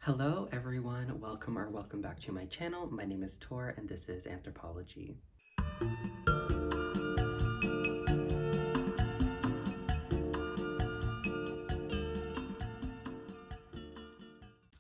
Hello everyone, welcome back to my channel. My name is Tor and this is Anthropology.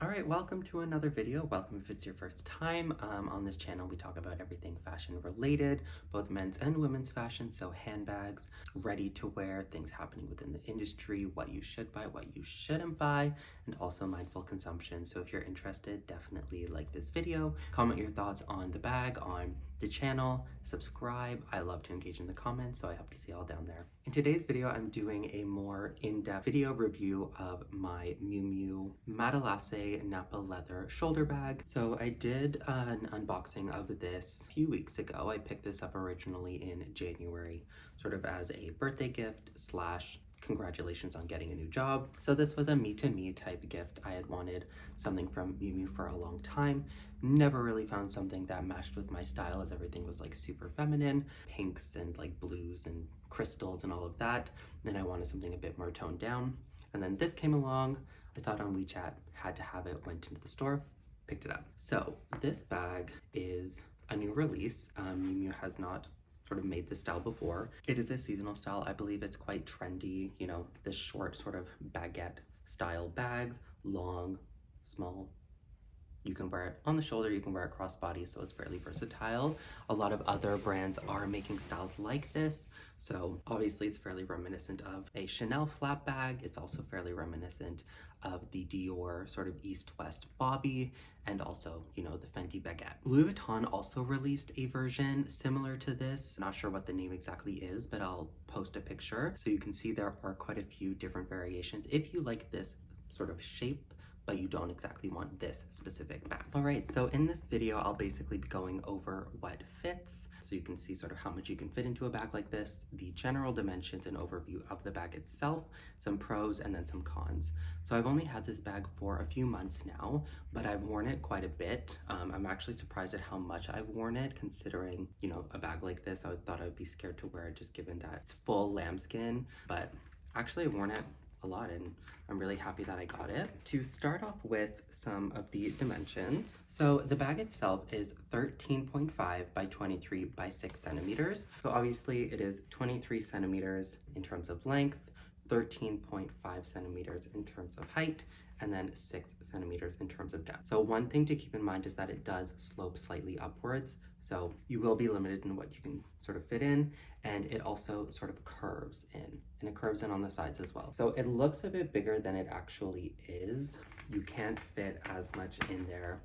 Alright, welcome to another video. Welcome if it's your first time. On this channel we talk about everything fashion related, both men's and women's fashion, so handbags, ready to wear, things happening within the industry, what you should buy, what you shouldn't buy, and also mindful consumption. So if you're interested, definitely like this video, comment your thoughts on the bag, on the channel, subscribe. I love to engage in the comments, so I hope to see you all down there. In today's video, I'm doing a more in-depth video review of my Miu Miu Matelasse Napa leather shoulder bag. So I did an unboxing of this a few weeks ago. I picked this up originally in January, sort of as a birthday gift slash congratulations on getting a new job. So this was a me-to-me type gift. I had wanted something from Miu Miu for a long time. Never really found something that matched with my style, as everything was like super feminine, pinks and like blues and crystals and all of that. Then I wanted something a bit more toned down. And then this came along. I saw it on WeChat, had to have it, went into the store, picked it up. So this bag is a new release. Miu Miu has not sort of made this style before. It is a seasonal style. I believe it's quite trendy, you know, this short sort of baguette style bags, long, small. You can wear it on the shoulder, you can wear it crossbody, so it's fairly versatile. A lot of other brands are making styles like this. So obviously it's fairly reminiscent of a Chanel flap bag. It's also fairly reminiscent of the Dior sort of East-West bobby, and also, you know, the Fenty baguette. Louis Vuitton also released a version similar to this. Not sure what the name exactly is, but I'll post a picture so you can see there are quite a few different variations if you like this sort of shape, but you don't exactly want this specific bag. All right, so in this video, I'll basically be going over what fits, so you can see sort of how much you can fit into a bag like this, the general dimensions and overview of the bag itself, some pros and then some cons. So I've only had this bag for a few months now, but I've worn it quite a bit. I'm actually surprised at how much I've worn it, considering, you know, a bag like this, I thought I'd be scared to wear it just given that it's full lambskin, but actually I've worn it a lot and I'm really happy that I got it. To start off with some of the dimensions. So the bag itself is 13.5 by 23 by 6 centimeters. So obviously it is 23 centimeters in terms of length, 13.5 centimeters in terms of height, and then 6 centimeters in terms of depth. So one thing to keep in mind is that it does slope slightly upwards. So you will be limited in what you can sort of fit in, and it also sort of curves in, and it curves in on the sides as well. So it looks a bit bigger than it actually is. You can't fit as much in there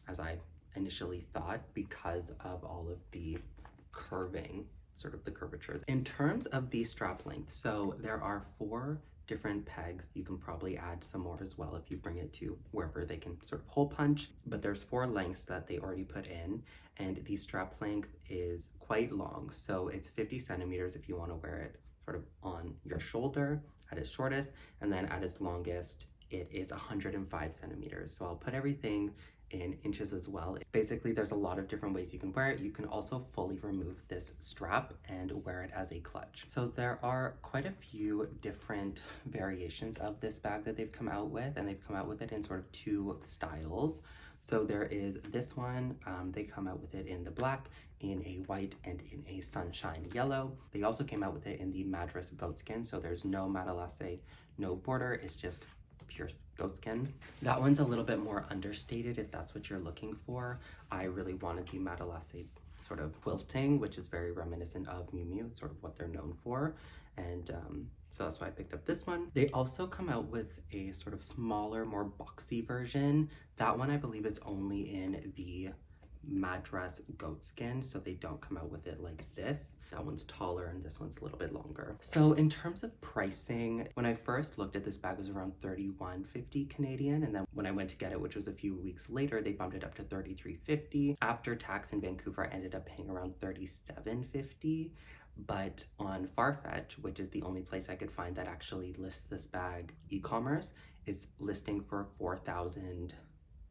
as I initially thought because of all of the curving, sort of the curvatures. In terms of the strap length, so there are 4 different pegs. You can probably add some more as well if you bring it to wherever they can sort of hole punch, but there's 4 lengths that they already put in, and the strap length is quite long. So it's 50 centimeters if you want to wear it sort of on your shoulder at its shortest, and then at its longest it is 105 centimeters. So I'll put everything in inches as well. Basically, there's a lot of different ways you can wear it. You can also fully remove this strap and wear it as a clutch. So there are quite a few different variations of this bag that they've come out with, and they've come out with it in sort of 2 styles. So there is this one, they come out with it in the black, in a white, and in a sunshine yellow. They also came out with it in the Madras goatskin, so there's no matelasse, no border, it's just pure goatskin. That one's a little bit more understated if that's what you're looking for. I really wanted the Matelasse sort of quilting, which is very reminiscent of Miu Miu. It's sort of what they're known for. And so that's why I picked up this one. They also come out with a sort of smaller, more boxy version. That one I believe is only in the Madras goatskin, so they don't come out with it like this. That one's taller and this one's a little bit longer. So in terms of pricing, when I first looked at this bag, it was around 31.50 Canadian, and then when I went to get it, which was a few weeks later, they bumped it up to 33.50. After tax in Vancouver, I ended up paying around 37.50. But on Farfetch, which is the only place I could find that actually lists this bag e-commerce, is listing for 4,000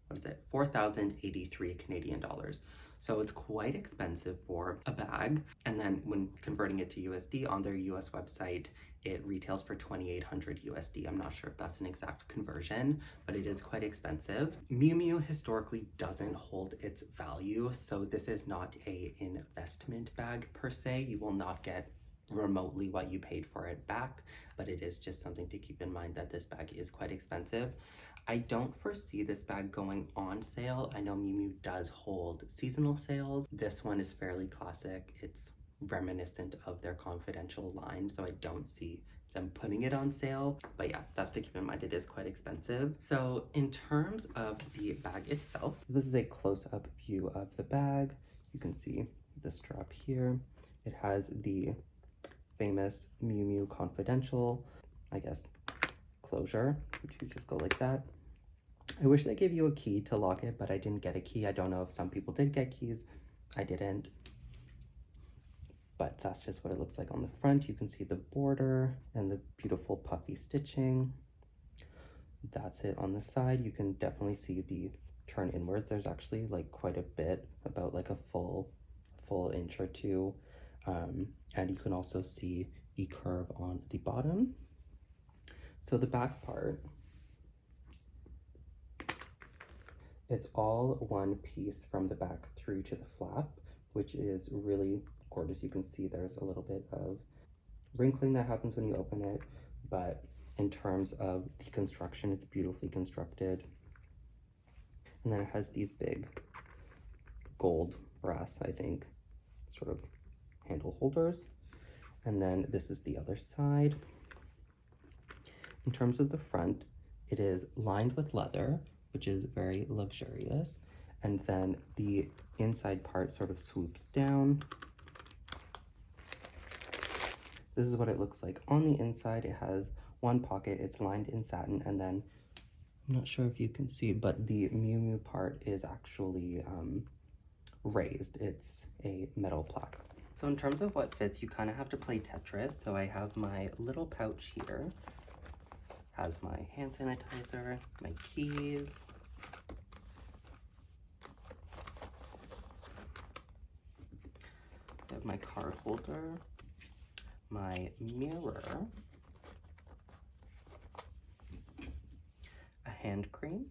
what is it, 4,083 Canadian dollars. So it's quite expensive for a bag. And then when converting it to USD on their US website, it retails for 2,800 USD. I'm not sure if that's an exact conversion, but it is quite expensive. Miu Miu historically doesn't hold its value, so this is not a investment bag per se. You will not get remotely what you paid for it back, but it is just something to keep in mind that this bag is quite expensive. I don't foresee this bag going on sale. I know Miu Miu does hold seasonal sales. This one is fairly classic. It's reminiscent of their confidential line, so I don't see them putting it on sale. But yeah, that's to keep in mind, it is quite expensive. So in terms of the bag itself, this is a close-up view of the bag. You can see the strap here. It has the famous Miu Miu confidential, I guess, closure, which you just go like that. I wish they gave you a key to lock it, but I didn't get a key. I don't know if some people did get keys. I didn't. But that's just what it looks like on the front. You can see the border and the beautiful puffy stitching. That's it on the side. You can definitely see the turn inwards. There's actually like quite a bit, about like a full inch or two. And you can also see the curve on the bottom. So the back part, it's all one piece from the back through to the flap, which is really gorgeous. You can see there's a little bit of wrinkling that happens when you open it, but in terms of the construction, it's beautifully constructed. And then it has these big gold brass, I think, sort of handle holders. And then this is the other side. In terms of the front, it is lined with leather, which is very luxurious. And then the inside part sort of swoops down. This is what it looks like on the inside. It has one pocket, it's lined in satin, and then, I'm not sure if you can see, but the Miu Miu part is actually raised. It's a metal plaque. So in terms of what fits, you kind of have to play Tetris. So I have my little pouch here. Has my hand sanitizer, my keys, I have my card holder, my mirror, a hand cream,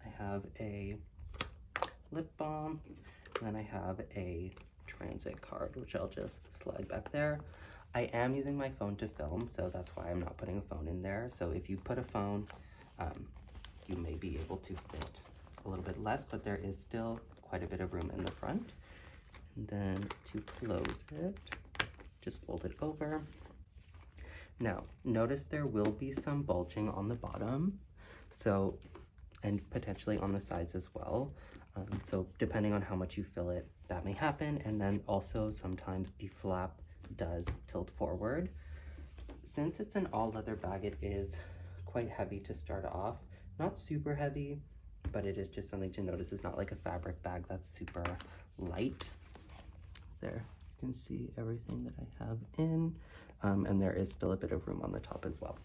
I have a lip balm, and then I have a transit card, which I'll just slide back there. I am using my phone to film, so that's why I'm not putting a phone in there. So if you put a phone, you may be able to fit a little bit less, but there is still quite a bit of room in the front. And then to close it, just fold it over. Now, notice there will be some bulging on the bottom, so, and potentially on the sides as well. So depending on how much you fill it, that may happen. And then also sometimes the flap does tilt forward. Since it's an all leather bag, it is quite heavy to start off. Not super heavy, but it is just something to notice. It's not like a fabric bag that's super light. There, you can see everything that I have in, and there is still a bit of room on the top as well.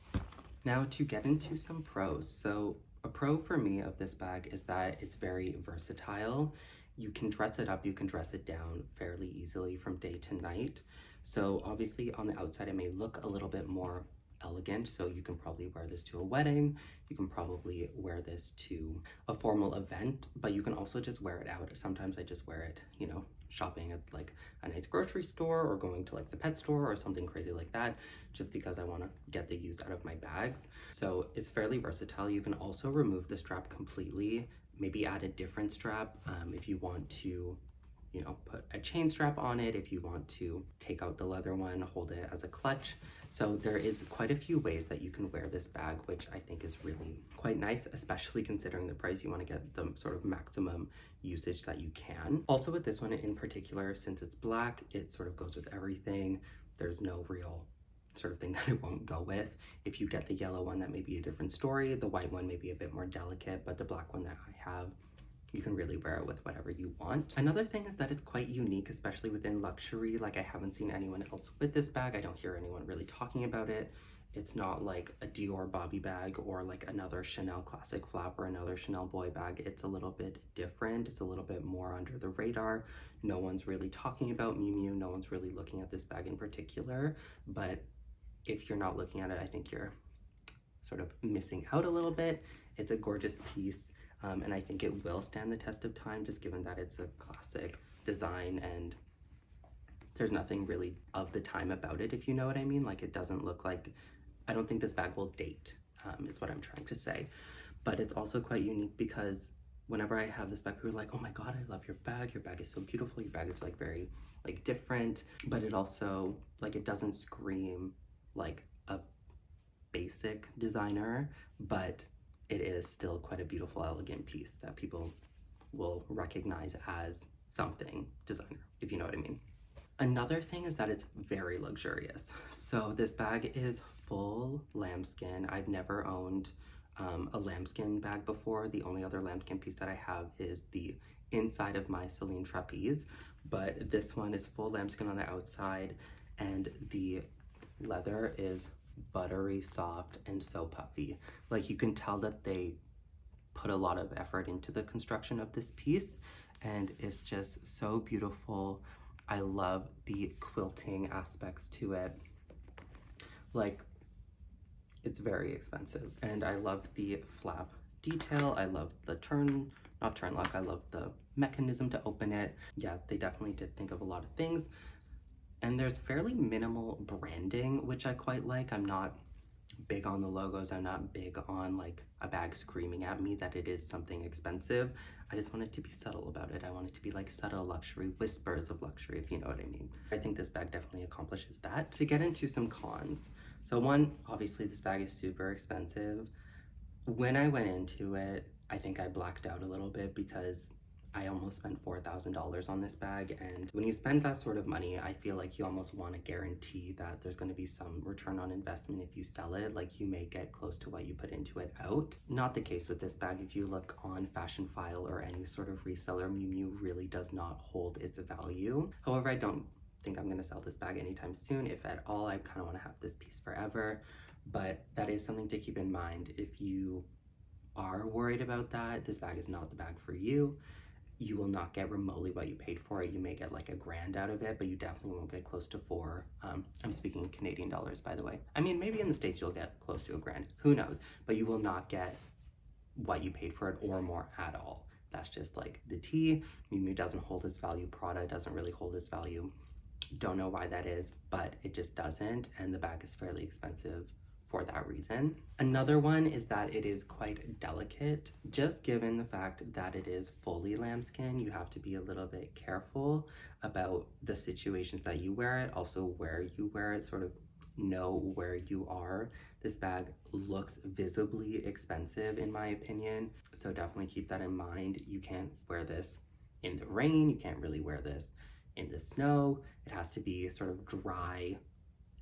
Now to get into some pros. So a pro for me of this bag is that it's very versatile. You can dress it up, you can dress it down fairly easily from day to night. So obviously on the outside, it may look a little bit more elegant. So you can probably wear this to a wedding. You can probably wear this to a formal event, but you can also just wear it out. Sometimes I just wear it, you know, shopping at like a nice grocery store or going to like the pet store or something crazy like that, just because I want to get the use out of my bags. So it's fairly versatile. You can also remove the strap completely, maybe add a different strap if you want to, you know, put a chain strap on it, if you want to take out the leather one, hold it as a clutch. So there is quite a few ways that you can wear this bag, which I think is really quite nice, especially considering the price. You want to get the sort of maximum usage that you can. Also with this one in particular, since it's black, it sort of goes with everything. There's no real sort of thing that it won't go with. If you get the yellow one, that may be a different story. The white one may be a bit more delicate, but the black one that I have, you can really wear it with whatever you want. Another thing is that it's quite unique, especially within luxury. Like I haven't seen anyone else with this bag. I don't hear anyone really talking about it. It's not like a Dior bobby bag or like another Chanel classic flap or another Chanel boy bag. It's a little bit different. It's a little bit more under the radar. No one's really talking about Miu Miu. No one's really looking at this bag in particular. But if you're not looking at it, I think you're sort of missing out a little bit. It's a gorgeous piece, and I think it will stand the test of time, just given that it's a classic design and there's nothing really of the time about it, if you know what I mean. Like, it doesn't look like, I don't think this bag will date, is what I'm trying to say. But it's also quite unique because whenever I have this bag, people are like, oh my God, I love your bag. Your bag is so beautiful. Your bag is like very like different, but it also, like, it doesn't scream like a basic designer, but it is still quite a beautiful, elegant piece that people will recognize as something designer, if you know what I mean. Another thing is that it's very luxurious. So this bag is full lambskin. I've never owned a lambskin bag before. The only other lambskin piece that I have is the inside of my Celine trapeze, but this one is full lambskin on the outside, and the leather is buttery soft and so puffy. Like, you can tell that they put a lot of effort into the construction of this piece, and it's just so beautiful. I love the quilting aspects to it. Like, it's very expensive, and I love the flap detail. I love the not turn lock, I love the mechanism to open it. Yeah, they definitely did think of a lot of things. And there's fairly minimal branding, which I quite like. I'm not big on the logos. I'm not big on like a bag screaming at me that it is something expensive. I just want it to be subtle about it. I want it to be like subtle luxury, whispers of luxury, if you know what I mean. I think this bag definitely accomplishes that. To get into some cons. So one, obviously this bag is super expensive. When I went into it, I think I blacked out a little bit because I almost spent $4,000 on this bag, and when you spend that sort of money, I feel like you almost want to guarantee that there's going to be some return on investment if you sell it. Like, you may get close to what you put into it out. Not the case with this bag. If you look on Fashion File or any sort of reseller, Miu Miu really does not hold its value. However, I don't think I'm going to sell this bag anytime soon. If at all, I kind of want to have this piece forever, but that is something to keep in mind. If you are worried about that, this bag is not the bag for you. You will not get remotely what you paid for it. You may get like $1,000 out of it, but you definitely won't get close to $4,000. I'm speaking in Canadian dollars, by the way. I mean, maybe in the States you'll get close to $1,000, who knows? But you will not get what you paid for it or more at all. That's just like the tea. Miu Miu doesn't hold its value. Prada doesn't really hold its value. Don't know why that is, but it just doesn't. And the bag is fairly expensive for that reason. Another one is that it is quite delicate. Just given the fact that it is fully lambskin, you have to be a little bit careful about the situations that you wear it, also where you wear it, sort of know where you are. This bag looks visibly expensive in my opinion, so definitely keep that in mind. You can't wear this in the rain, you can't really wear this in the snow. It has to be sort of dry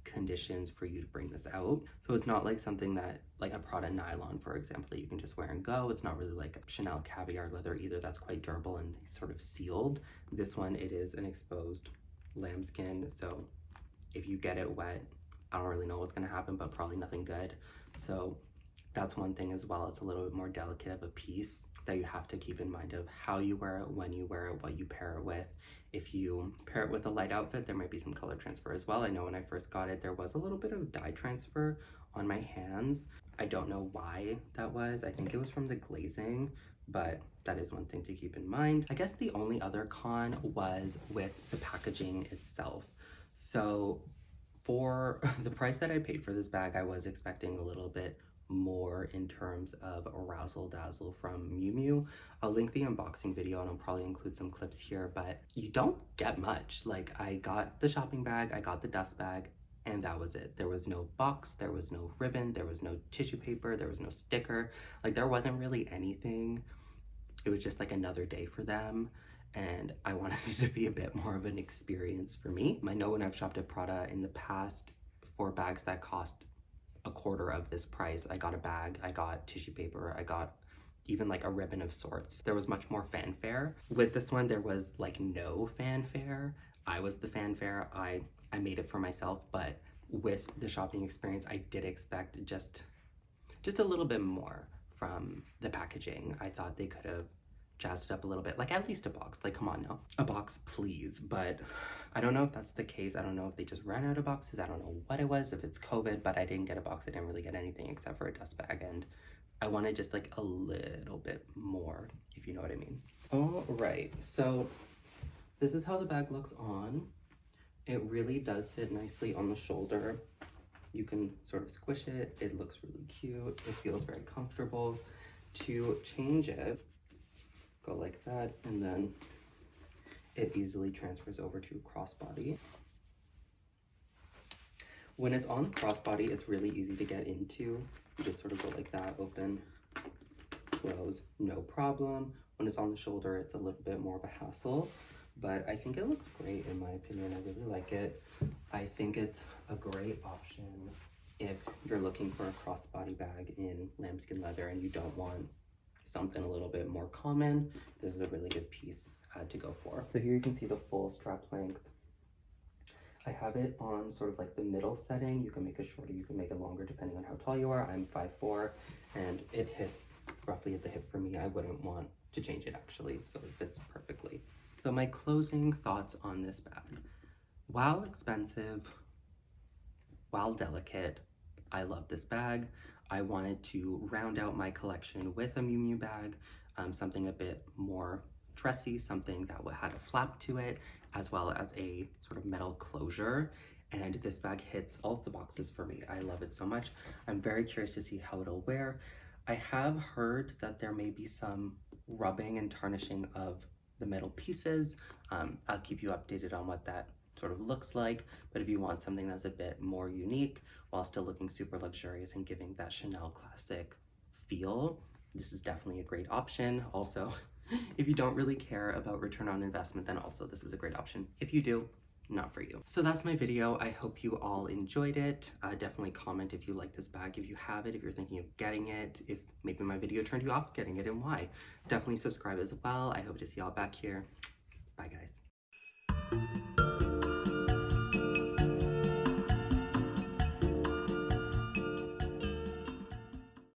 conditions for you to bring this out. So it's not like something that, like a Prada nylon, for example, that you can just wear and go. It's not really like a Chanel caviar leather either. That's quite durable and sort of sealed. This one, it is an exposed lambskin, so if you get it wet, I don't really know what's going to happen, but probably nothing good. So that's one thing as well. It's a little bit more delicate of a piece that you have to keep in mind of how you wear it, when you wear it, what you pair it with. If you pair it with a light outfit, there might be some color transfer as well. I know when I first got it, there was a little bit of dye transfer on my hands. I don't know why that was. I think it was from the glazing, but that is one thing to keep in mind. I guess the only other con was with the packaging itself. So for the price that I paid for this bag, I was expecting a little bit more in terms of razzle dazzle from Miu Miu. I'll link the unboxing video and I'll probably include some clips here, but you don't get much. Like, I got the shopping bag, I got the dust bag, and that was it. There was no box, there was no ribbon, there was no tissue paper, there was no sticker. Like, there wasn't really anything. It was just like another day for them, and I wanted it to be a bit more of an experience for me. I know when I've shopped at Prada in the past for bags that cost a quarter of this price, I got a bag, I got tissue paper, I got even like a ribbon of sorts. There was much more fanfare. With this one, there was like no fanfare. I was the fanfare. I made it for myself, but with the shopping experience, I did expect just a little bit more from the packaging. I thought they could have jazzed it up a little bit, like at least a box. Like, come on now, a box please. But I don't know if that's the case. I don't know if they just ran out of boxes. I don't know what it was, if it's COVID, but I didn't get a box. I didn't really get anything except for a dust bag, and I wanted just like a little bit more, if you know what I mean. All right, so this is how the bag looks on. It really does sit nicely on the shoulder. You can sort of squish it. It looks really cute. It feels very comfortable. To change it, go like that, and then it easily transfers over to crossbody. When it's on crossbody, it's really easy to get into. You just sort of go like that, open, close, no problem. When it's on the shoulder, it's a little bit more of a hassle, but I think it looks great in my opinion. I really like it. I think it's a great option if you're looking for a crossbody bag in lambskin leather and you don't want something a little bit more common. This is a really good piece to go for. So here you can see the full strap length. I have it on sort of like the middle setting. You can make it shorter, you can make it longer depending on how tall you are. I'm 5'4", and it hits roughly at the hip for me. I wouldn't want to change it actually, so it fits perfectly. So my closing thoughts on this bag. While expensive, while delicate, I love this bag. I wanted to round out my collection with a Miu Miu bag, something a bit more dressy, something that had a flap to it, as well as a sort of metal closure. And this bag hits all of the boxes for me. I love it so much. I'm very curious to see how it'll wear. I have heard that there may be some rubbing and tarnishing of the metal pieces. I'll keep you updated on what that sort of looks like, but if you want something that's a bit more unique while still looking super luxurious and giving that Chanel classic feel, this is definitely a great option. Also, if you don't really care about return on investment, then also this is a great option. If you do, not for you. So that's my video. I hope you all enjoyed it. Definitely comment if you like this bag, if you have it, if you're thinking of getting it, if maybe my video turned you off getting it and why. Definitely subscribe as well. I hope to see y'all back here. Bye guys.